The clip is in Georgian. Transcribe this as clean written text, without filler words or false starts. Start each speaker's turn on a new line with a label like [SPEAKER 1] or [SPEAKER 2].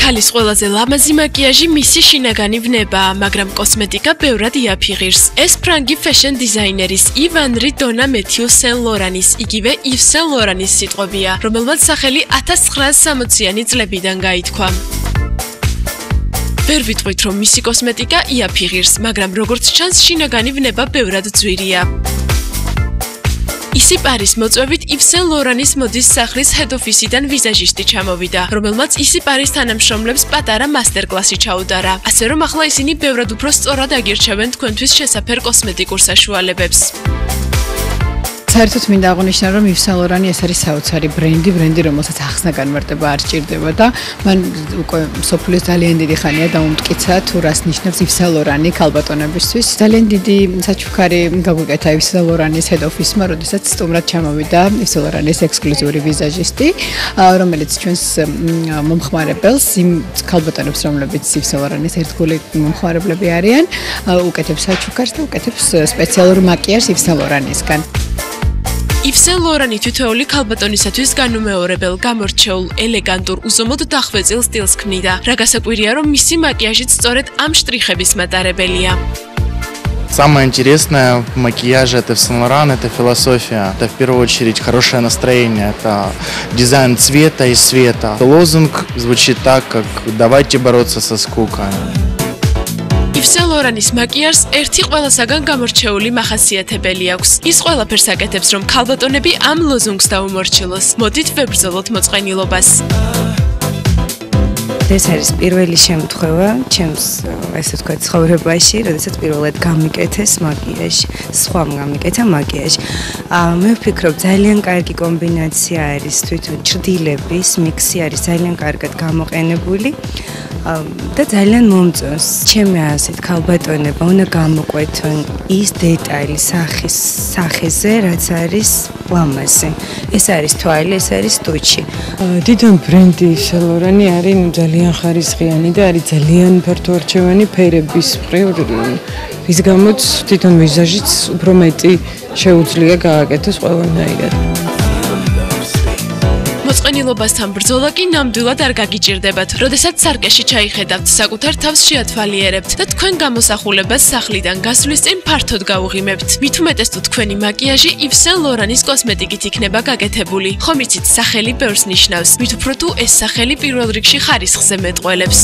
[SPEAKER 1] ქალის ყველაზე ლამაზი მაკიაჟი მისი შინაგანი ვნებაა, მაგრამ კოსმეტიკა ბევრად იაფიღირს. ეს ფრანგი ფეშენ დიზაინერის ივან რიდონა მეთიუ სენ ლორანის, იგივე ივ სენ ლორანის სიტყვებია, რომელმაც სახელი 1960-იანი წლებიდან გაითქვა. ვერ ვიტყვით, რომ მისი კოსმეტიკა იაფიღირს, მაგრამ როგორც ჩანს, შინაგანი ვნება ბევრად ძვირია. ისი პარის მოწვევით ივ სენ ლორანის მოდის სახლის head office-დან ვიზაჟისტი ჩამოვიდა, რომელმაც ისი პარის თანამშრომლებს პატარა მასტერკლასი ჩაუტარა. ასე რომ ახლა ისინი ბევრად უფრო სწორად აგირჩევენ თქვენთვის შესაფერ კოსმეტიკურ საშუალებებს.
[SPEAKER 2] საერთოდ მინდა აღნიშნა, რომ ივ სენ ლორანი ეს არის საოცარი ბრენდი, რომელსაც ახსნა განმარტება არ სჭირდება და მან უკვე მსოფლიოს ძალიან დიდი ხანია დაუმტკიცა თუ რას ნიშნავს ივ სენ ლორანი ქალბატონებისთვის. ძალიან დიდი საჩუქარი გაგვიკეთა ივ სენ ლორანის head office-მა, როდესაც სტუმრად ჩამოვიდა ივ სენ ლორანის ექსკლუზიური ვიზაჟისტი, რომელიც ჩვენს მომხმარებელს, იმ ქალბატონებს, რომლებიც ივ სენ ლორანის ერთგული მომხმარებლები არიან, უკეთებს საჩუქარს და უკეთებს სპეციალურ მაკიაჟს ივ სენ ლორანისგან. ივ სენ ლორანი თითოეული ქალბატონისათვის განუმეორებელ, გამორჩეულ, ელეგანტურ, უზომოდ დახვეწილ სტილს ქმნიდა. რა გასაკვირია, რომ მისი მაკიაჟიც სწორედ ამ შტრიხების მატარებელია.
[SPEAKER 3] Самое интересное в макияже это в Сен Лоран, это философия. Это в первую очередь хорошее настроение, это дизайн цвета и света. Лозунг звучит так, как «давайте бороться со скукой».
[SPEAKER 1] ივ სენ ლორანის მაკიაჟს ერთი ყველასაგან გამორჩეული მახასიათებელი აქვს. ის ყველაფერს აკეთებს, რომ ქალბატონები ამ ლოზუნგს დაუმორჩილოს. მოდით ვებრძოლოთ მოწყენილობას.
[SPEAKER 4] ეს არის პირველი შემთხვევა ჩემს ესე ვთქვათ ცხოვრებაში, როდესაც პირველად გამიკეთეს მაკიაჟი, სხვამ გამიკეთა მაკიაჟი. მე ვფიქრობ, ძალიან კარგი კომბინაცია არის თვითონ ჭრდილების მიქსი არის ძალიან კარგად გამოყენებული. და ძალიან მომწონს. ჩემი აზრით, ქალბატონებმა უნდა გამოყვეთონ ის დეტალი სახეზე, რაც არის ლამაზი. ეს არის თვალი, ეს არის ტუჩი.
[SPEAKER 5] თვითონ ბრენდი ივ სენ ლორანი არის ძალიან ხარისხიანი და არის ძალიან ფართოარჩევანი ფერების მხრივ, რის გამოც თვითონ ვიზაჟიც უფრო მეტი შეუძლია გააკეთოს ყველანაირად.
[SPEAKER 1] მოწყენილობასთან ბრძოლა კი ნამდვილად არ გაგიჭირდებათ. როდესაც სარკეში ჩაიხედავთ, საკუთარ თავს შეათვალიერებთ და თქვენ გამოსახულებას სახლიდან გასვლის წინ ფართოდ გაუღიმებთ. მით უმეტეს თუ თქვენი მაკიაჟი ივ სენ ლორანის კოსმეტიკით იქნება გაკეთებული. ხომ იცით, სახელი ბევრს ნიშნავს. მით უფრო თუ ეს სახელი პირველ რიგში ხარისხზე მეტყველებს.